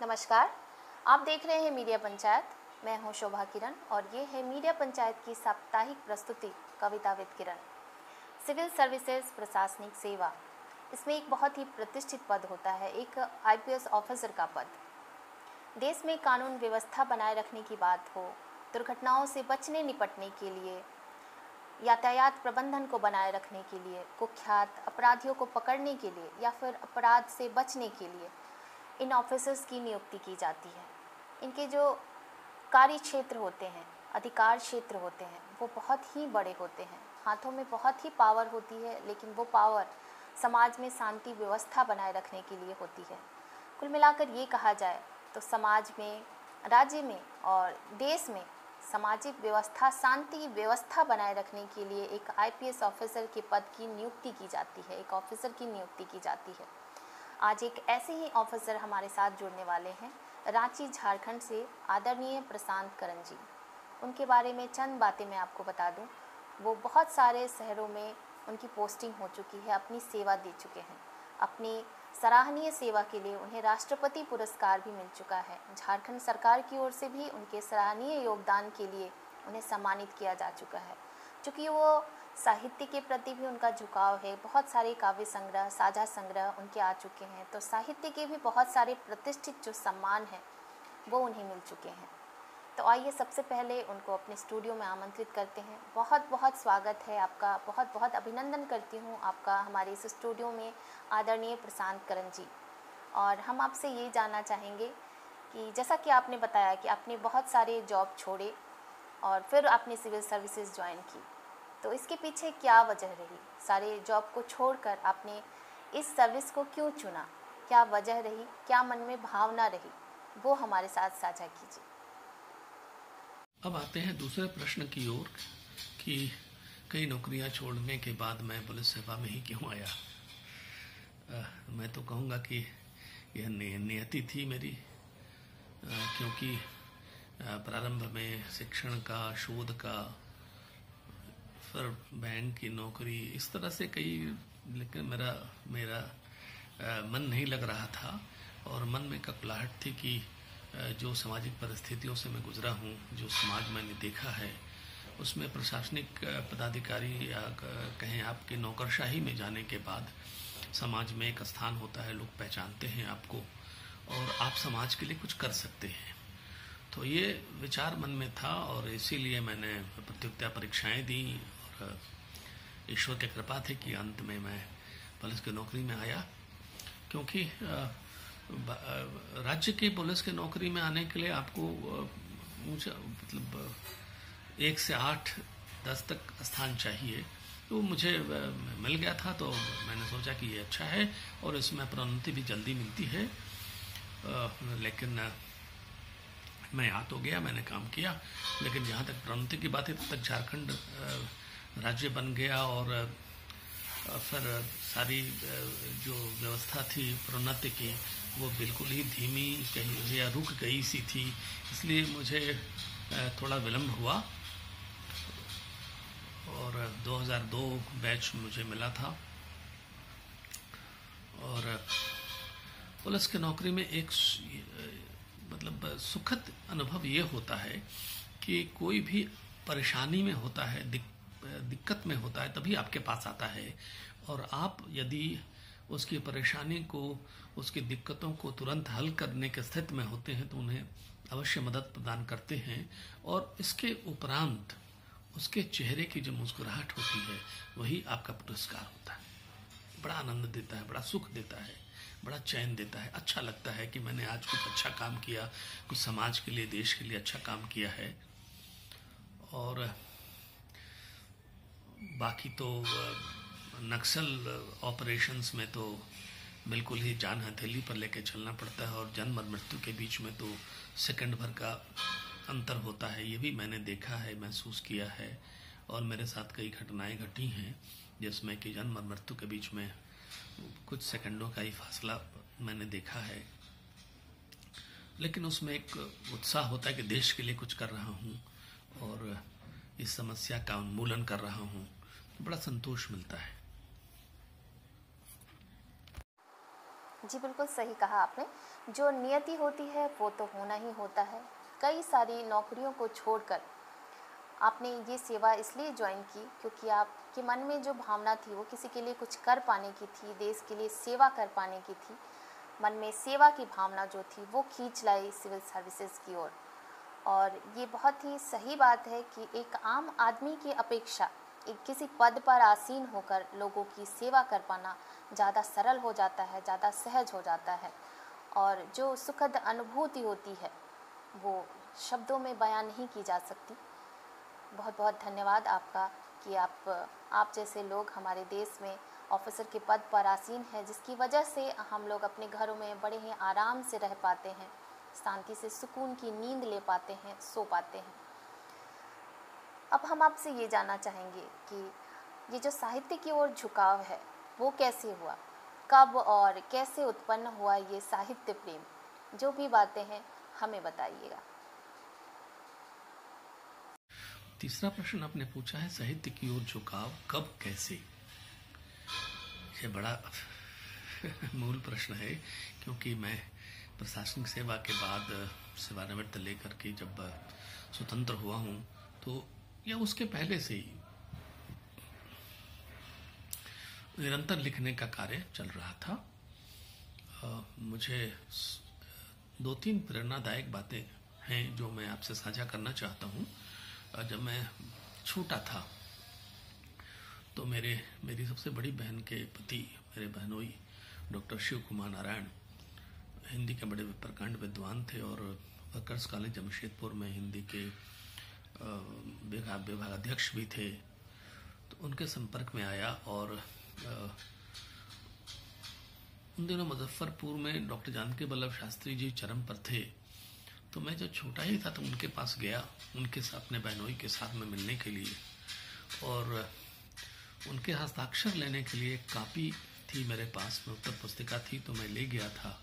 नमस्कार, आप देख रहे हैं मीडिया पंचायत। मैं हूं शोभा किरण और ये है मीडिया पंचायत की साप्ताहिक प्रस्तुति कविता विद किरण। सिविल सर्विसेज प्रशासनिक सेवा, इसमें एक बहुत ही प्रतिष्ठित पद होता है, एक आईपीएस ऑफिसर का पद। देश में कानून व्यवस्था बनाए रखने की बात हो, दुर्घटनाओं से बचने निपटने के लिए, यातायात प्रबंधन को बनाए रखने के लिए, कुख्यात अपराधियों को पकड़ने के लिए या फिर अपराध से बचने के लिए इन ऑफिसर्स की नियुक्ति की जाती है। इनके जो कार्य क्षेत्र होते हैं, अधिकार क्षेत्र होते हैं, वो बहुत ही बड़े होते हैं। हाथों में बहुत ही पावर होती है, लेकिन वो पावर समाज में शांति व्यवस्था बनाए रखने के लिए होती है। कुल मिलाकर ये कहा जाए तो समाज में, राज्य में और देश में सामाजिक व्यवस्था, शांति व्यवस्था बनाए रखने के लिए एक आईपीएस ऑफिसर के पद की नियुक्ति की जाती है, एक ऑफिसर की नियुक्ति की जाती है। आज एक ऐसे ही ऑफिसर हमारे साथ जुड़ने वाले हैं, रांची झारखंड से आदरणीय प्रशांत करण जी। उनके बारे में चंद बातें मैं आपको बता दूं। वो बहुत सारे शहरों में उनकी पोस्टिंग हो चुकी है, अपनी सेवा दे चुके हैं। अपनी सराहनीय सेवा के लिए उन्हें राष्ट्रपति पुरस्कार भी मिल चुका है। झारखंड सरकार की ओर से भी उनके सराहनीय योगदान के लिए उन्हें सम्मानित किया जा चुका है। चूँकि वो साहित्य के प्रति भी उनका झुकाव है, बहुत सारे काव्य संग्रह, साझा संग्रह उनके आ चुके हैं, तो साहित्य के भी बहुत सारे प्रतिष्ठित जो सम्मान हैं वो उन्हें मिल चुके हैं। तो आइए सबसे पहले उनको अपने स्टूडियो में आमंत्रित करते हैं। बहुत बहुत स्वागत है आपका, बहुत बहुत अभिनंदन करती हूँ आपका हमारे इस स्टूडियो में, आदरणीय प्रशांत करण जी। और हम आपसे ये जानना चाहेंगे कि जैसा कि आपने बताया कि आपने बहुत सारे जॉब छोड़े और फिर आपने सिविल सर्विसेज ज्वाइन की, तो इसके पीछे क्या वजह रही? सारे जॉब को छोड़कर आपने इस सर्विस को क्यों चुना? क्या वजह रही, क्या मन में भावना रही, वो हमारे साथ साझा कीजिए। अब आते हैं दूसरे प्रश्न की ओर कि कई नौकरियां छोड़ने के बाद मैं पुलिस सेवा में ही क्यों आया। मैं तो कहूँगा कि यह नियति थी मेरी, क्योंकि प्रारंभ में शिक्षण का, शोध का, फिर बैंक की नौकरी, इस तरह से कई, लेकिन मेरा मन नहीं लग रहा था और मन में कपलाहट थी कि जो सामाजिक परिस्थितियों से मैं गुजरा हूँ, जो समाज मैंने देखा है, उसमें प्रशासनिक पदाधिकारी या कहें आपके नौकरशाही में जाने के बाद समाज में एक स्थान होता है, लोग पहचानते हैं आपको और आप समाज के लिए कुछ कर सकते हैं। तो ये विचार मन में था और इसीलिए मैंने प्रतियोगिता परीक्षाएं दी और ईश्वर की कृपा थी कि अंत में मैं पुलिस की नौकरी में आया। क्योंकि राज्य की पुलिस की नौकरी में आने के लिए आपको मतलब 1 से 8, 10 तक स्थान चाहिए, तो मुझे मिल गया था। तो मैंने सोचा कि ये अच्छा है और इसमें प्रोन्नति भी जल्दी मिलती है। लेकिन मैं आ तो गया, मैंने काम किया, लेकिन जहाँ तक प्रोन्नति की बात है तब तक झारखंड राज्य बन गया और फिर सारी जो व्यवस्था थी प्रोन्नति की वो बिल्कुल ही धीमी कहीं या रुक गई सी थी, इसलिए मुझे थोड़ा विलम्ब हुआ और 2002 बैच मुझे मिला था। और पुलिस की नौकरी में एक मतलब सुखद अनुभव ये होता है कि कोई भी परेशानी में होता है, दिक्कत में होता है, तभी आपके पास आता है और आप यदि उसकी परेशानी को, उसकी दिक्कतों को तुरंत हल करने के स्थिति में होते हैं तो उन्हें अवश्य मदद प्रदान करते हैं और इसके उपरांत उसके चेहरे की जो मुस्कुराहट होती है वही आपका पुरस्कार होता है। बड़ा आनंद देता है, बड़ा सुख देता है, बड़ा चैन देता है। अच्छा लगता है कि मैंने आज कुछ अच्छा काम किया, कुछ समाज के लिए, देश के लिए अच्छा काम किया है। और बाकी तो नक्सल ऑपरेशंस में तो बिल्कुल ही जान हथेली पर लेके चलना पड़ता है और जन्म और मृत्यु के बीच में तो सेकंड भर का अंतर होता है। ये भी मैंने देखा है, महसूस किया है और मेरे साथ कई घटनाएं घटी हैं जिसमें कि जन्म और मृत्यु के बीच में कुछ सेकंडों का ही फासला मैंने देखा है। लेकिन उसमें एक उत्साह होता है कि देश के लिए कुछ कर रहा हूँ और इस समस्या का उन्मूलन कर रहा हूँ, तो बड़ा संतोष मिलता है। जी बिल्कुल सही कहा आपने। जो नियति होती है वो तो होना ही होता है। कई सारी नौकरियों को छोड़कर आपने ये सेवा इसलिए ज्वाइन की क्योंकि आपके मन में जो भावना थी वो किसी के लिए कुछ कर पाने की थी, देश के लिए सेवा कर पाने की थी। मन में सेवा की भावना जो थी वो खींच लाई सिविल सर्विसेज की ओर। और ये बहुत ही सही बात है कि एक आम आदमी की अपेक्षा एक किसी पद पर आसीन होकर लोगों की सेवा कर पाना ज़्यादा सरल हो जाता है, ज़्यादा सहज हो जाता है। और जो सुखद अनुभूति होती है वो शब्दों में बयान नहीं की जा सकती। बहुत बहुत धन्यवाद आपका कि आप जैसे लोग हमारे देश में ऑफिसर के पद पर आसीन हैं, जिसकी वजह से हम लोग अपने घरों में बड़े ही आराम से रह पाते हैं, शांति से सुकून की नींद ले पाते हैं, सो पाते हैं। अब हम आपसे ये जानना चाहेंगे कि ये जो साहित्य की ओर झुकाव है वो कैसे हुआ, कब और कैसे उत्पन्न हुआ ये साहित्य प्रेम? जो भी बातें हैं हमें बताइएगा। तीसरा प्रश्न आपने पूछा है साहित्य की ओर झुकाव कब कैसे। ये बड़ा मूल प्रश्न है क्योंकि मैं प्रशासनिक सेवा के बाद सेवानिवृत्त लेकर के जब स्वतंत्र हुआ हूं तो या उसके पहले से ही निरंतर लिखने का कार्य चल रहा था। मुझे 2-3 प्रेरणादायक बातें हैं जो मैं आपसे साझा करना चाहता हूं। जब मैं छोटा था तो मेरी सबसे बड़ी बहन के पति, मेरे बहनोई डॉक्टर शिव कुमार नारायण, हिंदी के बड़े प्रकांड विद्वान थे और वर्कर्स कॉलेज जमशेदपुर में हिंदी के विभाग अध्यक्ष भी थे। तो उनके संपर्क में आया और उन दिनों मुजफ्फरपुर में डॉक्टर जानकी वल्लभ शास्त्री जी चरम पर थे। तो मैं जब छोटा ही था तो उनके पास गया, उनके साथ अपने बहनोई के साथ में मिलने के लिए, और उनके हस्ताक्षर लेने के लिए एक कॉपी थी मेरे पास में, उत्तर पुस्तिका थी, तो मैं ले गया था।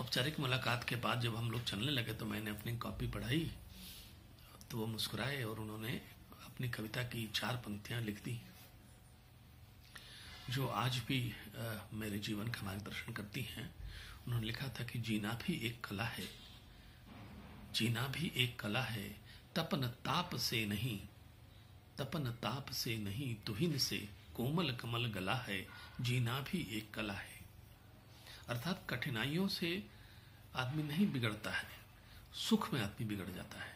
औपचारिक मुलाकात के बाद जब हम लोग चलने लगे तो मैंने अपनी कॉपी पढ़ाई तो वो मुस्कुराए और उन्होंने अपनी कविता की 4 पंक्तियां लिख दी जो आज भी मेरे जीवन का मार्गदर्शन करती हैं। उन्होंने लिखा था कि जीना भी एक कला है, जीना भी एक कला है, तपन ताप से नहीं, तपन ताप से नहीं, तुहिन से कोमल कमल गला है, जीना भी एक कला है। अर्थात कठिनाइयों से आदमी नहीं बिगड़ता है, सुख में आदमी बिगड़ जाता है।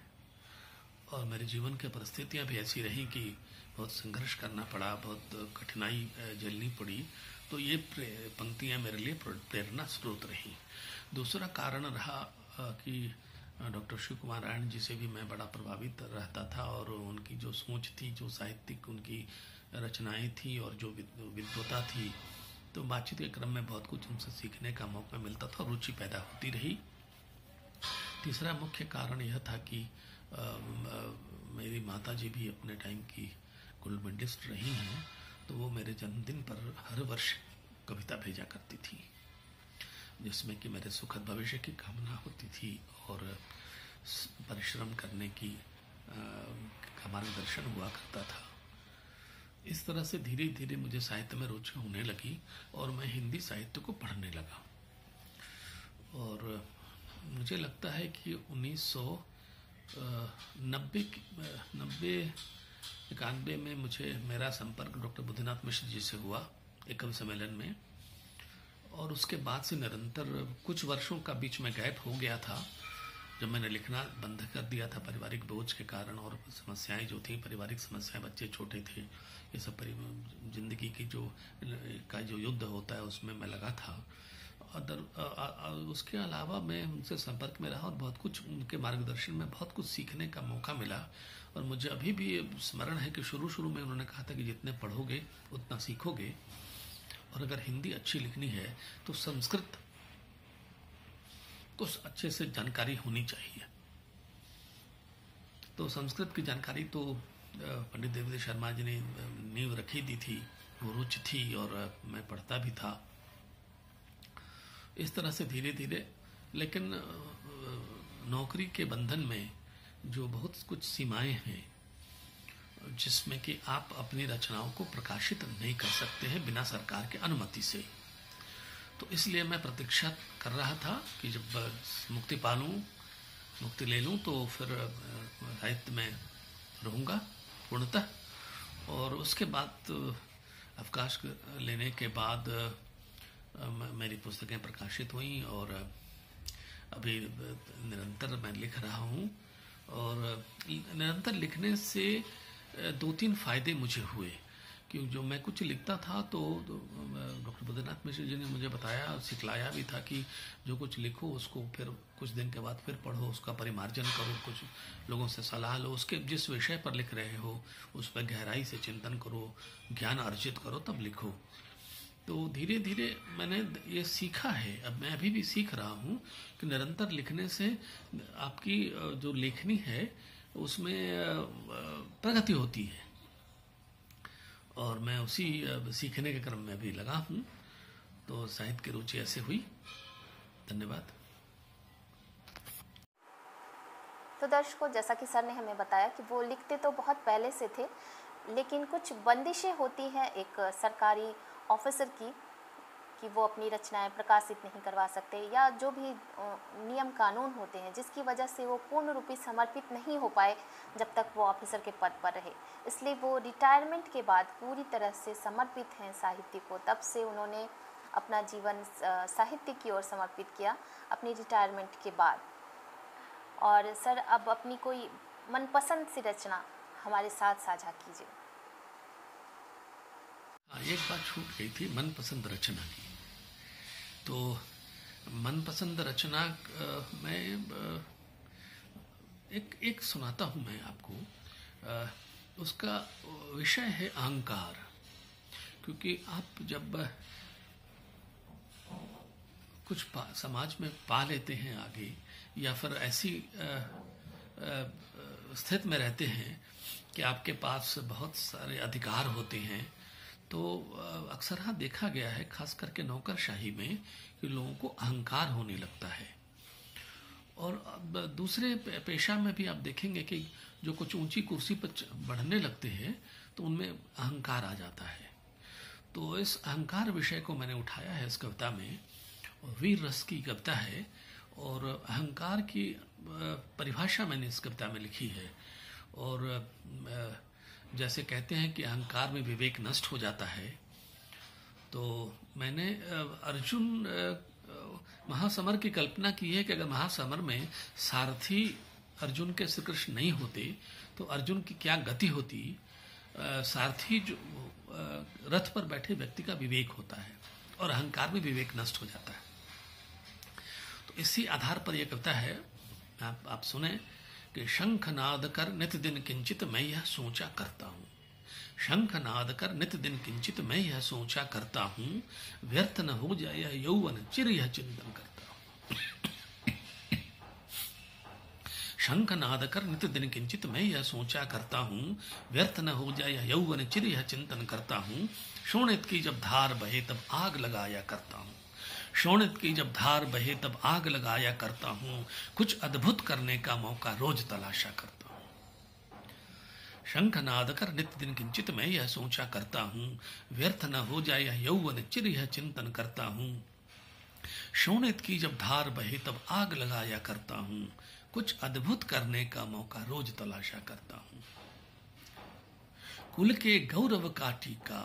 और मेरे जीवन की परिस्थितियां भी ऐसी रही कि बहुत संघर्ष करना पड़ा, बहुत कठिनाई झेलनी पड़ी। तो ये पंक्तियां मेरे लिए प्रेरणा स्रोत रही। दूसरा कारण रहा कि डॉक्टर शिव कुमार नारायण जी से भी मैं बड़ा प्रभावित रहता था और उनकी जो सोच थी, जो साहित्यिक उनकी रचनाएं थी और जो विद्वता थी, तो बातचीत के क्रम में बहुत कुछ उनसे सीखने का मौका मिलता था, रुचि पैदा होती रही। तीसरा मुख्य कारण यह था कि मेरी माता जी भी अपने टाइम की गोल्ड मेडलिस्ट रही हैं, तो वो मेरे जन्मदिन पर हर वर्ष कविता भेजा करती थी जिसमें कि मेरे सुखद भविष्य की कामना होती थी और परिश्रम करने की का मार्गदर्शन हुआ करता था। इस तरह से धीरे धीरे मुझे साहित्य में रुचि होने लगी और मैं हिंदी साहित्य को पढ़ने लगा। और मुझे लगता है कि 1991 में मुझे मेरा संपर्क डॉक्टर बुद्धिनाथ मिश्र जी से हुआ एक कवि सम्मेलन में, और उसके बाद से निरंतर कुछ वर्षों का बीच में गैप हो गया था जब मैंने लिखना बंद कर दिया था पारिवारिक बोझ के कारण और समस्याएं जो थी, पारिवारिक समस्याएं, बच्चे छोटे थे, ये सब जिंदगी की जो युद्ध होता है उसमें मैं लगा था। उसके अलावा मैं उनसे संपर्क में रहा और बहुत कुछ उनके मार्गदर्शन में बहुत कुछ सीखने का मौका मिला। और मुझे अभी भी स्मरण है कि शुरू में उन्होंने कहा था कि जितने पढ़ोगे उतना सीखोगे, और अगर हिंदी अच्छी लिखनी है तो संस्कृत को अच्छे से जानकारी होनी चाहिए। तो संस्कृत की जानकारी तो पंडित देवदत्त शर्मा जी ने नींव रखी दी थी, वो रुचि थी और मैं पढ़ता भी था। इस तरह से धीरे धीरे, लेकिन नौकरी के बंधन में जो बहुत कुछ सीमाएं हैं जिसमें कि आप अपनी रचनाओं को प्रकाशित नहीं कर सकते हैं बिना सरकार के अनुमति से, तो इसलिए मैं प्रतीक्षा कर रहा था कि जब मुक्ति पा लूँ, मुक्ति ले लूँ तो फिर साहित्य में रहूँगा पूर्णतः। और उसके बाद अवकाश लेने के बाद मेरी पुस्तकें प्रकाशित हुई और अभी निरंतर मैं लिख रहा हूँ। और निरंतर लिखने से 2-3 फायदे मुझे हुए कि जो मैं कुछ लिखता था तो डॉक्टर बद्रीनाथ मिश्र जी ने मुझे बताया, सिखलाया भी था कि जो कुछ लिखो उसको फिर कुछ दिन के बाद फिर पढ़ो, उसका परिमार्जन करो, कुछ लोगों से सलाह लो, उसके जिस विषय पर लिख रहे हो उस पर गहराई से चिंतन करो, ज्ञान अर्जित करो, तब लिखो। तो धीरे धीरे मैंने ये सीखा है, अब मैं अभी भी सीख रहा हूँ कि निरंतर लिखने से आपकी जो लेखनी है उसमें प्रगति होती है। और मैं उसी सीखने के क्रम में भी लगा हूँ। तो साहित्य की रुचि ऐसे हुई। धन्यवाद। तो दर्शकों, जैसा कि सर ने हमें बताया कि वो लिखते तो बहुत पहले से थे, लेकिन कुछ बंदिशें होती हैं एक सरकारी ऑफिसर की कि वो अपनी रचनाएं प्रकाशित नहीं करवा सकते, या जो भी नियम कानून होते हैं जिसकी वजह से वो पूर्ण रूपी समर्पित नहीं हो पाए जब तक वो ऑफिसर के पद पर रहे। इसलिए वो रिटायरमेंट के बाद पूरी तरह से समर्पित हैं साहित्य को। तब से उन्होंने अपना जीवन साहित्य की ओर समर्पित किया अपनी रिटायरमेंट के बाद। और सर, अब अपनी कोई मनपसंद सी रचना हमारे साथ साझा कीजिए। एक बात छूट गई थी, मनपसंद रचना की। तो मनपसंद रचना मैं एक सुनाता हूँ मैं आपको। उसका विषय है अहंकार। क्योंकि आप जब कुछ समाज में पा लेते हैं आगे, या फिर ऐसी स्थिति में रहते हैं कि आपके पास बहुत सारे अधिकार होते हैं, तो अक्सर हाँ देखा गया है, खास करके नौकरशाही में, कि लोगों को अहंकार होने लगता है। और अब दूसरे पेशा में भी आप देखेंगे कि जो कुछ ऊंची कुर्सी पर बढ़ने लगते हैं तो उनमें अहंकार आ जाता है। तो इस अहंकार विषय को मैंने उठाया है इस कविता में। वीर रस की कविता है और अहंकार की परिभाषा मैंने इस कविता में लिखी है। और जैसे कहते हैं कि अहंकार में विवेक नष्ट हो जाता है, तो मैंने अर्जुन महासमर की कल्पना की है कि अगर महासमर में सारथी अर्जुन के श्री कृष्ण नहीं होते तो अर्जुन की क्या गति होती। सारथी जो रथ पर बैठे व्यक्ति का विवेक होता है और अहंकार में विवेक नष्ट हो जाता है। तो इसी आधार पर यह कविता है, आप सुने कि शंखनाद कर नित दिन किंचित मैं यह सोचा करता हूँ। शंखनाद कर नित दिन किंचित मैं यह सोचा करता हूँ, व्यर्थ न हो जाए यह यौवन चिर यह चिंतन करता हूँ। शंखनाद कर नित दिन किंचित मैं यह सोचा करता हूँ, व्यर्थ न हो जाए यह यौवन चिर यह चिंतन करता हूँ। शोणित की जब धार बहे तब आग लगाया करता हूँ। शोणित की जब धार बहे तब आग लगाया करता हूँ, कुछ अद्भुत करने का मौका रोज तलाशा करता हूँ। शंखनाद कर नित्य दिन किंचित मैं यह सोचा करता हूँ, व्यर्थ न हो जाए यह यौवन चिर यह चिंतन करता हूँ। शोणित की जब धार बहे तब आग लगाया करता हूँ, कुछ अद्भुत करने का मौका रोज तलाशा करता हूँ। कुल के गौरव का टीका,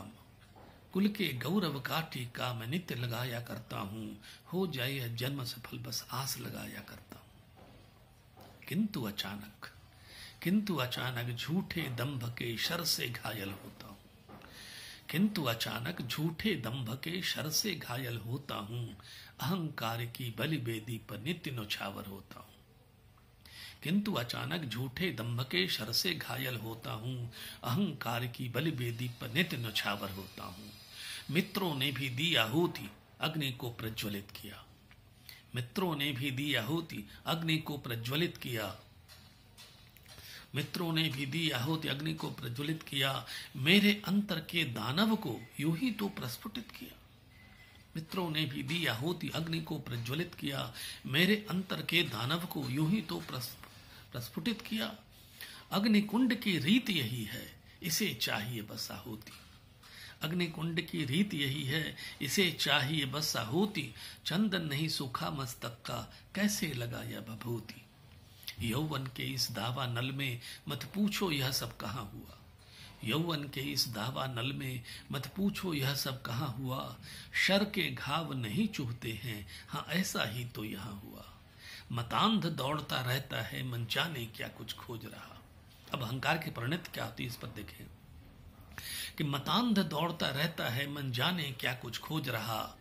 कुल के गौरव का टीका मैं नित्य लगाया करता हूँ, हो जाए यह जन्म सफल बस आस लगाया करता हूँ। किंतु अचानक झूठे दंभ के शर से घायल होता हूँ। किंतु अचानक झूठे दंभ के शर से घायल होता हूँ, अहंकार की बलि बेदी पर नित्य नौछावर होता हूँ। किंतु अचानक झूठे दंभ के शर से घायल होता हूँ, अहंकार की बलि बेदी पर नित्य नौछावर होता हूँ। मित्रों ने भी दी आहुति अग्नि को प्रज्वलित किया। मित्रों ने भी दी आहुति अग्नि को प्रज्वलित किया। मित्रों ने भी दी आहुति अग्नि को प्रज्वलित किया, मेरे अंतर के दानव को यूं ही तो प्रस्फुटित किया। मित्रों ने भी दी आहुति अग्नि को प्रज्वलित किया, मेरे अंतर के दानव को यूं ही तो प्रस्फुटित किया। अग्निकुंड की रीत यही है, इसे चाहिए बस आहुति। अग्निकुंड की रीत यही है, इसे चाहिए बस आहुति, चंदन नहीं सूखा मस्तक का, कैसे लगा यह भभूति। यौवन के इस दावा नल में मत पूछो यह सब कहाँ हुआ, यौवन के इस दावा नल में मत पूछो यह सब कहाँ हुआ, शर के घाव नहीं चुभते हैं, हाँ ऐसा ही तो यहाँ हुआ। मतांध दौड़ता रहता है, मन जाने क्या कुछ खोज रहा। अब अहंकार की परिणति क्या होती है इस पर देखें कि मतांध दौड़ता रहता है, मन जाने क्या कुछ खोज रहा,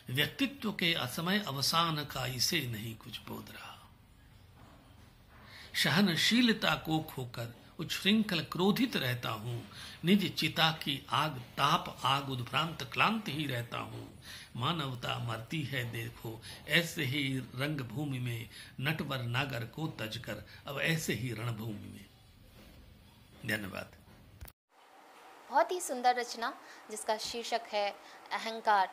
व्यक्तित्व के असमय अवसान का इसे नहीं कुछ बोध रहा। सहनशीलता को खोकर उच्छृंखल क्रोधित रहता हूँ, निज चिता की आग ताप आग उद्भ्रांत क्लांत ही रहता हूँ। मानवता मरती है देखो ऐसे ही रंगभूमि में, नटवर नागर को तजकर अब ऐसे ही रणभूमि में। धन्यवाद। बहुत ही सुंदर रचना जिसका शीर्षक है अहंकार।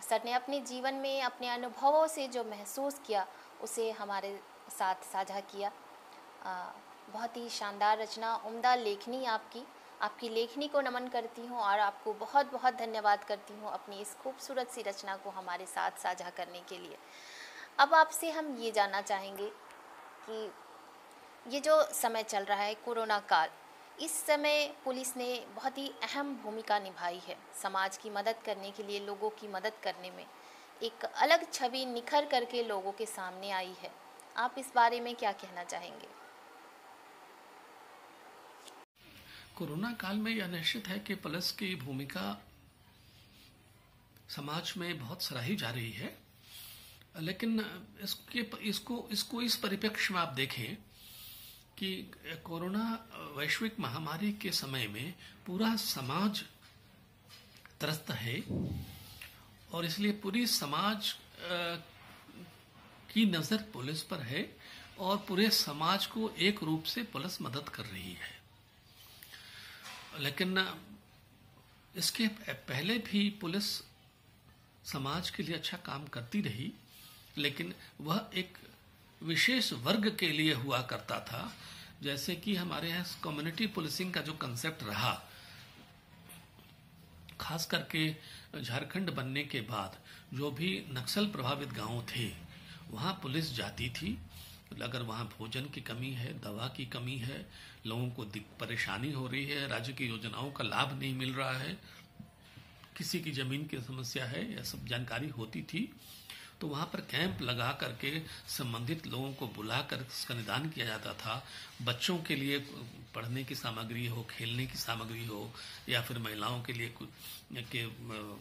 सर ने अपने जीवन में अपने अनुभवों से जो महसूस किया उसे हमारे साथ साझा किया। बहुत ही शानदार रचना, उम्दा लेखनी आपकी लेखनी को नमन करती हूँ और आपको बहुत बहुत धन्यवाद करती हूँ अपनी इस खूबसूरत सी रचना को हमारे साथ साझा करने के लिए। अब आपसे हम ये जानना चाहेंगे कि ये जो समय चल रहा है कोरोना काल, इस समय पुलिस ने बहुत ही अहम भूमिका निभाई है समाज की मदद करने के लिए, लोगों की मदद करने में एक अलग छवि निखर करके लोगों के सामने आई है। आप इस बारे में क्या कहना चाहेंगे? कोरोना काल में यह निश्चित है कि पुलिस की भूमिका समाज में बहुत सराही जा रही है, लेकिन इसको इस परिप्रेक्ष्य में आप देखें कि कोरोना वैश्विक महामारी के समय में पूरा समाज त्रस्त है और इसलिए पूरी समाज की नज़र पुलिस पर है और पूरे समाज को एक रूप से पुलिस मदद कर रही है। लेकिन इसके पहले भी पुलिस समाज के लिए अच्छा काम करती रही, लेकिन वह एक विशेष वर्ग के लिए हुआ करता था। जैसे कि हमारे यहाँ कम्युनिटी पुलिसिंग का जो कंसेप्ट रहा, खास करके झारखंड बनने के बाद जो भी नक्सल प्रभावित गांव थे वहाँ पुलिस जाती थी। अगर वहाँ भोजन की कमी है, दवा की कमी है, लोगों को परेशानी हो रही है, राज्य की योजनाओं का लाभ नहीं मिल रहा है, किसी की जमीन की समस्या है, यह सब जानकारी होती थी, तो वहाँ पर कैंप लगा करके संबंधित लोगों को बुलाकर इसका निदान किया जाता था। बच्चों के लिए पढ़ने की सामग्री हो, खेलने की सामग्री हो, या फिर महिलाओं के लिए के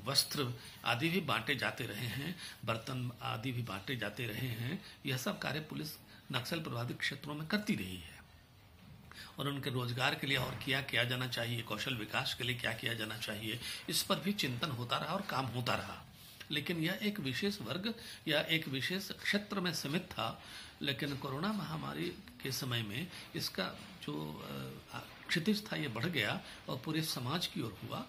वस्त्र आदि भी बांटे जाते रहे हैं, बर्तन आदि भी बांटे जाते रहे हैं। यह सब कार्य पुलिस नक्सल प्रभावित क्षेत्रों में करती रही है और उनके रोजगार के लिए और क्या किया जाना चाहिए, कौशल विकास के लिए क्या किया जाना चाहिए, इस पर भी चिंतन होता रहा और काम होता रहा। लेकिन यह एक विशेष वर्ग या एक विशेष क्षेत्र में सीमित था। लेकिन कोरोना महामारी के समय में इसका जो क्षितिज था ये बढ़ गया और पूरे समाज की ओर हुआ,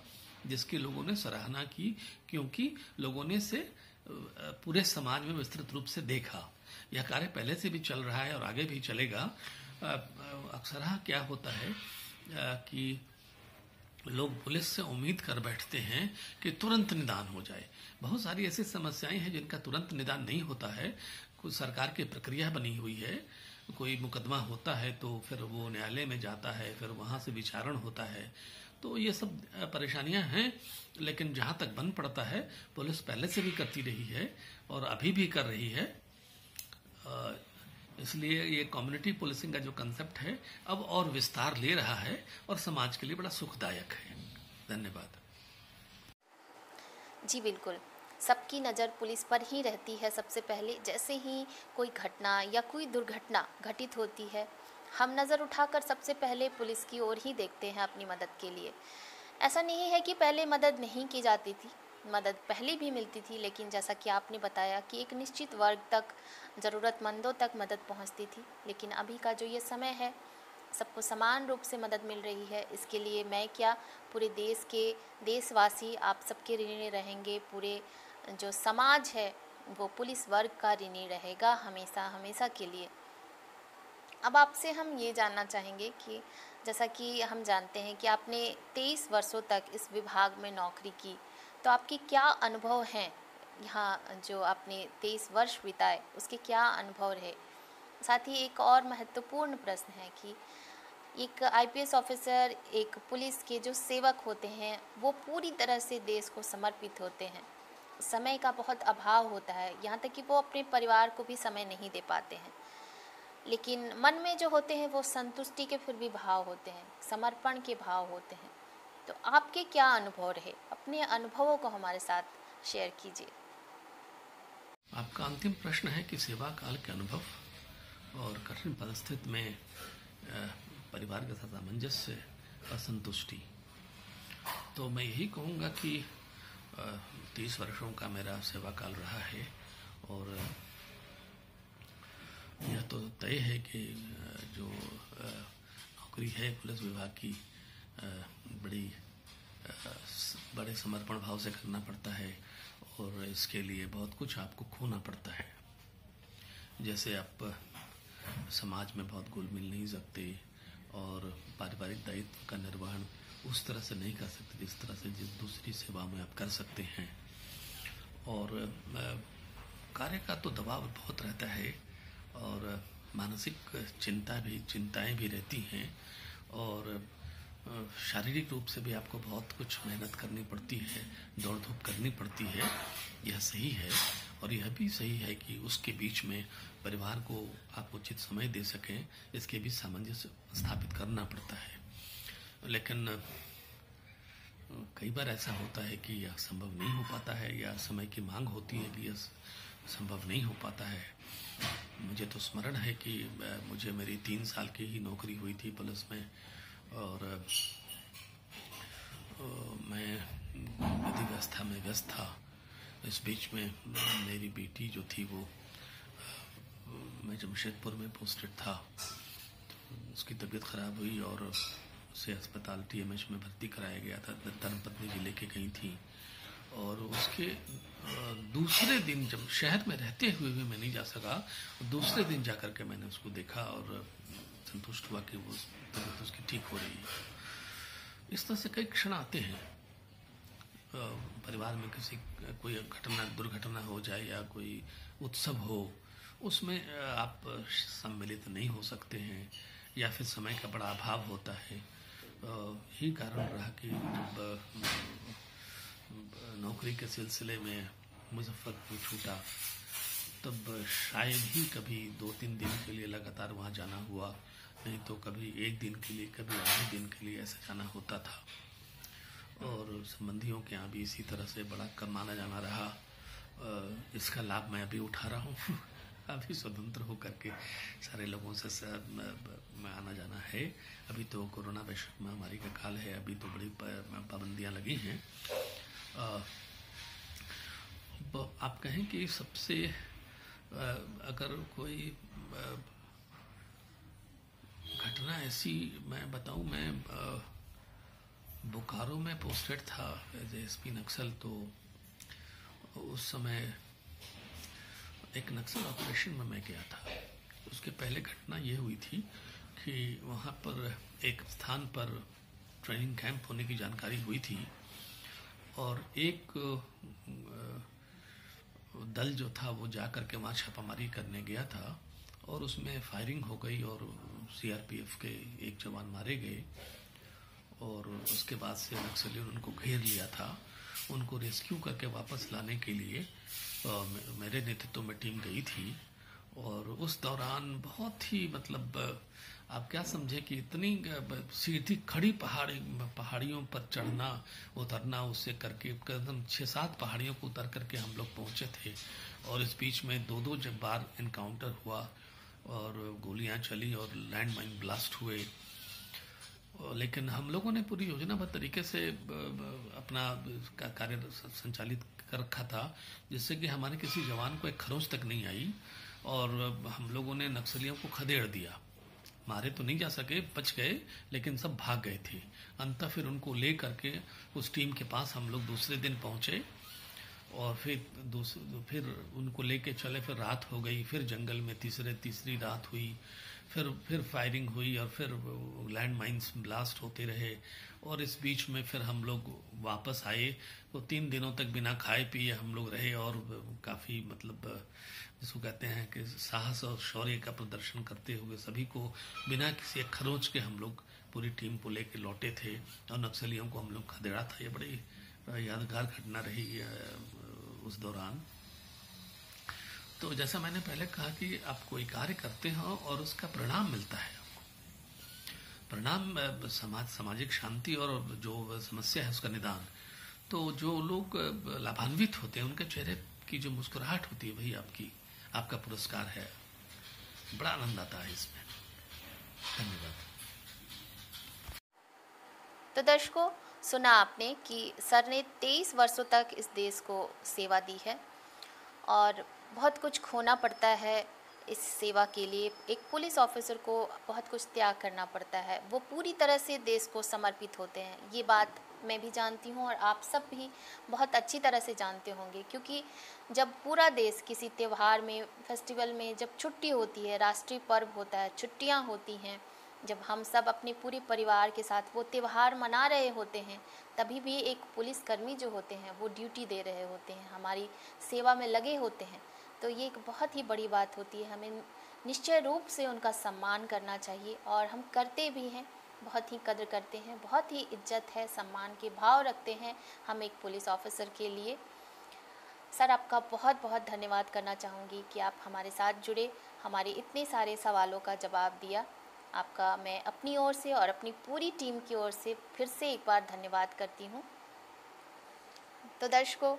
जिसकी लोगों ने सराहना की, क्योंकि लोगों ने इसे पूरे समाज में विस्तृत रूप से देखा। यह कार्य पहले से भी चल रहा है और आगे भी चलेगा। अक्सर क्या होता है कि लोग पुलिस से उम्मीद कर बैठते हैं कि तुरंत निदान हो जाए। बहुत सारी ऐसी समस्याएं हैं जिनका तुरंत निदान नहीं होता है। कुछ सरकार की प्रक्रिया बनी हुई है, कोई मुकदमा होता है तो फिर वो न्यायालय में जाता है, फिर वहां से विचारण होता है, तो ये सब परेशानियां हैं। लेकिन जहां तक बन पड़ता है पुलिस पहले से भी करती रही है और अभी भी कर रही है। इसलिए ये कम्युनिटी पुलिसिंग का जो कंसेप्ट है अब और विस्तार ले रहा है और समाज के लिए बड़ा सुखदायक है। धन्यवाद। जी बिल्कुल, सबकी नज़र पुलिस पर ही रहती है। सबसे पहले जैसे ही कोई घटना या कोई दुर्घटना घटित होती है, हम नज़र उठाकर सबसे पहले पुलिस की ओर ही देखते हैं अपनी मदद के लिए। ऐसा नहीं है कि पहले मदद नहीं की जाती थी, मदद पहले भी मिलती थी, लेकिन जैसा कि आपने बताया कि एक निश्चित वर्ग तक, ज़रूरतमंदों तक मदद पहुंचती थी। लेकिन अभी का जो ये समय है, सबको समान रूप से मदद मिल रही है। इसके लिए मैं क्या, पूरे देश के देशवासी आप सबके ऋणी रहेंगे। पूरे जो समाज है वो पुलिस वर्ग का ऋणी रहेगा हमेशा हमेशा के लिए। अब आपसे हम ये जानना चाहेंगे कि जैसा कि हम जानते हैं कि आपने 23 वर्षों तक इस विभाग में नौकरी की, तो आपके क्या अनुभव हैं यहाँ जो आपने 23 वर्ष बिताए उसके क्या अनुभव रहे? साथ ही एक और महत्वपूर्ण प्रश्न है कि एक आईपीएस ऑफिसर, एक पुलिस के जो सेवक होते हैं वो पूरी तरह से देश को समर्पित होते हैं। समय का बहुत अभाव होता है, यहाँ तक कि वो अपने परिवार को भी समय नहीं दे पाते हैं, लेकिन मन में जो होते हैं वो संतुष्टि के फिर भी भाव होते हैं, समर्पण के भाव होते हैं। तो आपके क्या अनुभव रहे? अपने अनुभवों को हमारे साथ शेयर कीजिए। आपका अंतिम प्रश्न है कि सेवा काल के अनुभव और कठिन परिस्थिति में परिवार के साथ सामंजस्य, असंतुष्टि। तो मैं यही कहूँगा कि 30 वर्षों का मेरा सेवा काल रहा है और यह तो तय है कि जो नौकरी है पुलिस विभाग की बड़े समर्पण भाव से करना पड़ता है और इसके लिए बहुत कुछ आपको खोना पड़ता है। जैसे आप समाज में बहुत घुल मिल नहीं सकते और पारिवारिक दायित्व का निर्वहन उस तरह से नहीं कर सकते जिस तरह से जिस दूसरी सेवा में आप कर सकते हैं। और कार्य का तो दबाव बहुत रहता है और मानसिक चिंताएं भी रहती हैं और शारीरिक रूप से भी आपको बहुत कुछ मेहनत करनी पड़ती है, दौड़ धूप करनी पड़ती है। यह सही है और यह भी सही है कि उसके बीच में परिवार को आप उचित समय दे सकें, इसके भी सामंजस्य स्थापित करना पड़ता है। लेकिन कई बार ऐसा होता है कि यह संभव नहीं हो पाता है या समय की मांग होती है कि यह संभव नहीं हो पाता है। मुझे तो स्मरण है कि मुझे मेरी 3 साल की ही नौकरी हुई थी पुलिस में और मैं विधि व्यवस्था में व्यस्त था। इस बीच में मेरी बेटी जो थी वो मैं जमशेदपुर में पोस्टेड था, तो उसकी तबीयत खराब हुई और उसे अस्पताल टीएमएच में भर्ती कराया गया था। धर्मपत्नी भी लेके गई थी और उसके दूसरे दिन जब शहर में रहते हुए भी मैं नहीं जा सका, दूसरे दिन जाकर के मैंने उसको देखा और संतुष्ट हुआ कि वो तबीयत उसकी ठीक हो रही है। इस तरह से कई क्षण आते हैं परिवार में, कोई दुर्घटना हो जाए या कोई उत्सव हो, उसमें आप सम्मिलित नहीं हो सकते हैं या फिर समय का बड़ा अभाव होता है। यही कारण रहा कि जब नौकरी के सिलसिले में मुजफ्फरपुर छूटा तब शायद ही कभी 2-3 दिन के लिए लगातार वहाँ जाना हुआ, नहीं तो कभी 1 दिन के लिए, कभी आधे दिन के लिए ऐसा जाना होता था। और संबंधियों के यहाँ भी इसी तरह से बड़ा कम माना जाना रहा। इसका लाभ मैं अभी उठा रहा हूँ। अभी स्वतंत्र होकर के सारे लोगों से में आना जाना है। अभी तो कोरोना वैश्विक महामारी का काल है, अभी तो बड़ी पाबंदियाँ लगी हैं। आप कहें कि सबसे अगर कोई घटना ऐसी मैं बताऊं, मैं बोकारो में पोस्टेड था एज एसपी नक्सल। तो उस समय एक नक्सल ऑपरेशन में मैं गया था। उसके पहले घटना ये हुई थी कि वहाँ पर एक स्थान पर ट्रेनिंग कैंप होने की जानकारी हुई थी और एक दल जो था वो जा कर के वहाँ छापामारी करने गया था और उसमें फायरिंग हो गई और सीआरपीएफ के एक जवान मारे गए और उसके बाद से नक्सलियों ने उनको घेर लिया था। उनको रेस्क्यू करके वापस लाने के लिए मेरे नेतृत्व में टीम गई थी और उस दौरान बहुत ही आप क्या समझे कि इतनी सीधी खड़ी पहाड़ियों पर चढ़ना उतरना, उससे करके एकदम 6-7 पहाड़ियों को उतर करके हम लोग पहुंचे थे और इस बीच में 2-2 बार इनकाउंटर हुआ और गोलियां चली और लैंड माइन ब्लास्ट हुए। लेकिन हम लोगों ने पूरी योजनाबद्ध तरीके से अपना कार्य संचालित कर रखा था जिससे कि हमारे किसी जवान को एक खरोंच तक नहीं आई और हम लोगों ने नक्सलियों को खदेड़ दिया। मारे तो नहीं जा सके, बच गए, लेकिन सब भाग गए थे। अंततः फिर उनको ले करके उस टीम के पास हम लोग दूसरे दिन पहुंचे और फिर उनको लेके चले। फिर रात हो गई, फिर जंगल में तीसरी रात हुई, फिर फायरिंग हुई और फिर लैंड माइन्स ब्लास्ट होते रहे, और इस बीच में फिर हम लोग वापस आए। तो 3 दिनों तक बिना खाए पिए हम लोग रहे, और काफ़ी मतलब जिसको कहते हैं कि साहस और शौर्य का प्रदर्शन करते हुए सभी को बिना किसी खरोच के हम लोग पूरी टीम को लेके लौटे थे, और नक्सलियों को हम लोग खदेड़ा था। ये बड़ी यादगार घटना रही उस दौरान। तो जैसा मैंने पहले कहा कि आप कोई कार्य करते हो और उसका परिणाम मिलता है आपको, परिणाम सामाजिक शांति और जो समस्या है उसका निदान, तो जो लोग लाभान्वित होते हैं उनके चेहरे की जो मुस्कुराहट होती है वही आपका पुरस्कार है। बड़ा आनंद आता है इसमें। धन्यवाद। तो दर्शकों, सुना आपने कि सर ने 23 वर्षों तक इस देश को सेवा दी है, और बहुत कुछ खोना पड़ता है इस सेवा के लिए। एक पुलिस ऑफिसर को बहुत कुछ त्याग करना पड़ता है, वो पूरी तरह से देश को समर्पित होते हैं। ये बात मैं भी जानती हूँ और आप सब भी बहुत अच्छी तरह से जानते होंगे, क्योंकि जब पूरा देश किसी त्यौहार में, फेस्टिवल में, जब छुट्टी होती है, राष्ट्रीय पर्व होता है, छुट्टियाँ होती हैं, जब हम सब अपने पूरे परिवार के साथ वो त्यौहार मना रहे होते हैं, तभी भी एक पुलिसकर्मी जो होते हैं वो ड्यूटी दे रहे होते हैं, हमारी सेवा में लगे होते हैं। तो ये एक बहुत ही बड़ी बात होती है, हमें निश्चय रूप से उनका सम्मान करना चाहिए, और हम करते भी हैं, बहुत ही कद्र करते हैं, बहुत ही इज्जत है, सम्मान के भाव रखते हैं हम एक पुलिस ऑफिसर के लिए। सर, आपका बहुत बहुत धन्यवाद करना चाहूँगी कि आप हमारे साथ जुड़े, हमारे इतने सारे सवालों का जवाब दिया। आपका मैं अपनी ओर से और अपनी पूरी टीम की ओर से फिर से एक बार धन्यवाद करती हूँ। तो दर्शकों,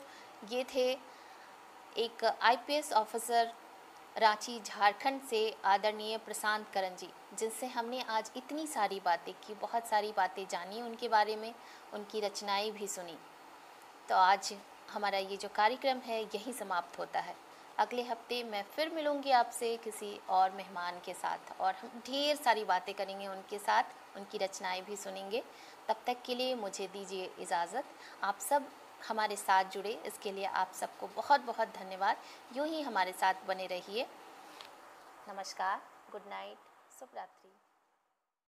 ये थे एक आईपीएस ऑफिसर रांची झारखंड से आदरणीय प्रशांत करन जी, जिनसे हमने आज इतनी सारी बातें की, बहुत सारी बातें जानी उनके बारे में, उनकी रचनाएं भी सुनी। तो आज हमारा ये जो कार्यक्रम है यही समाप्त होता है। अगले हफ्ते मैं फिर मिलूंगी आपसे किसी और मेहमान के साथ, और हम ढेर सारी बातें करेंगे उनके साथ, उनकी रचनाएं भी सुनेंगे। तब तक के लिए मुझे दीजिए इजाज़त। आप सब हमारे साथ जुड़े, इसके लिए आप सबको बहुत बहुत धन्यवाद। यूँ ही हमारे साथ बने रहिए। नमस्कार, गुड नाइट, शुभ रात्रि।